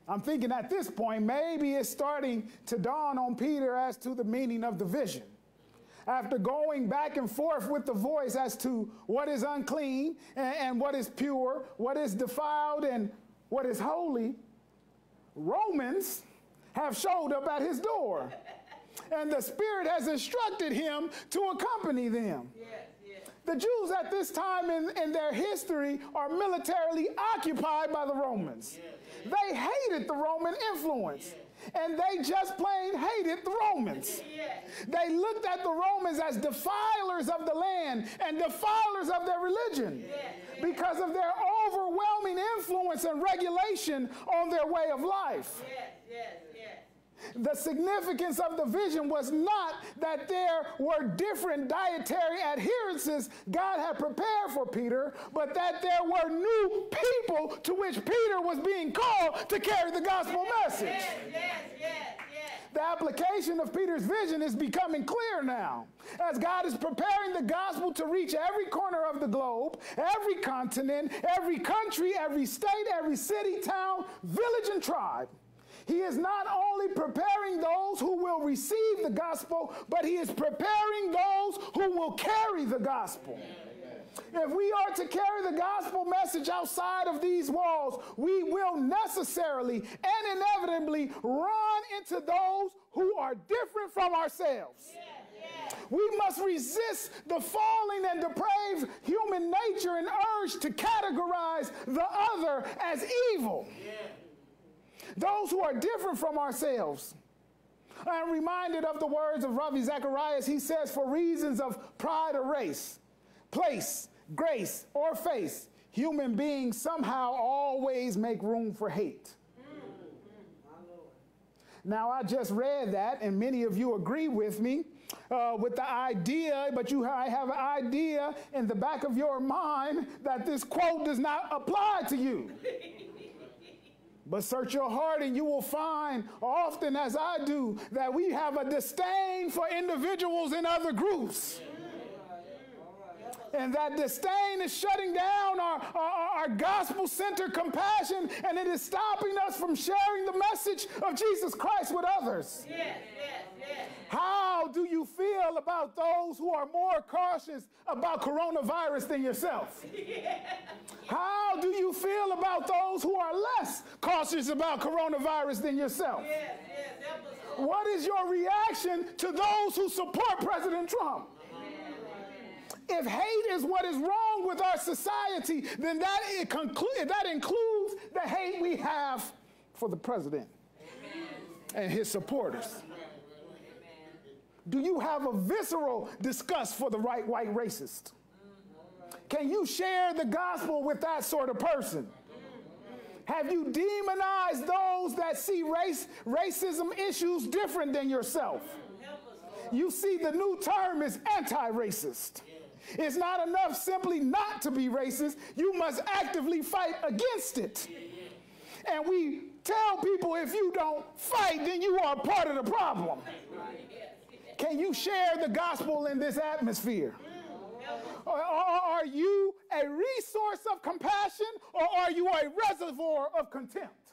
I'm thinking at this point, maybe it's starting to dawn on Peter as to the meaning of the vision. After going back and forth with the voice as to what is unclean and what is pure, what is defiled and what is holy, Romans have showed up at his door. And the Spirit has instructed him to accompany them. Yes, yes. The Jews at this time in their history are militarily occupied by the Romans. Yes, yes. They hated the Roman influence. Yes. And they just plain hated the Romans. Yes. They looked at the Romans as defilers of the land and defilers of their religion. Yes. Because of their overwhelming influence and regulation on their way of life. Yes, yes, yes. The significance of the vision was not that there were different dietary adherences God had prepared for Peter, but that there were new people to which Peter was being called to carry the gospel message. Yes, yes, yes, yes. The application of Peter's vision is becoming clear now, as God is preparing the gospel to reach every corner of the globe, every continent, every country, every state, every city, town, village, and tribe. He is not only preparing those who will receive the gospel, but he is preparing those who will carry the gospel. If we are to carry the gospel message outside of these walls, we will necessarily and inevitably run into those who are different from ourselves. We must resist the fallen and depraved human nature and urge to categorize the other as evil. Those who are different from ourselves. I'm reminded of the words of Ravi Zacharias. He says, for reasons of pride or race, place, grace, or face, human beings somehow always make room for hate. Now, I just read that, and many of you agree with me with the idea, but I have an idea in the back of your mind that this quote does not apply to you. But search your heart and you will find, often as I do, that we have a disdain for individuals in other groups. And that disdain is shutting down our gospel-centered compassion, and it is stopping us from sharing the message of Jesus Christ with others. Yes, yes, yes. How do you feel about those who are more cautious about coronavirus than yourself? How do you feel about those who are less cautious about coronavirus than yourself? Yes, yes, what is your reaction to those who support President Trump? If hate is what is wrong with our society, then that includes the hate we have for the president and his supporters. Do you have a visceral disgust for the right white racist? Can you share the gospel with that sort of person? Have you demonized those that see racism issues different than yourself? You see, the new term is anti-racist. It's not enough simply not to be racist. You must actively fight against it. And we tell people if you don't fight, then you are part of the problem. Can you share the gospel in this atmosphere? Or are you a resource of compassion, or are you a reservoir of contempt?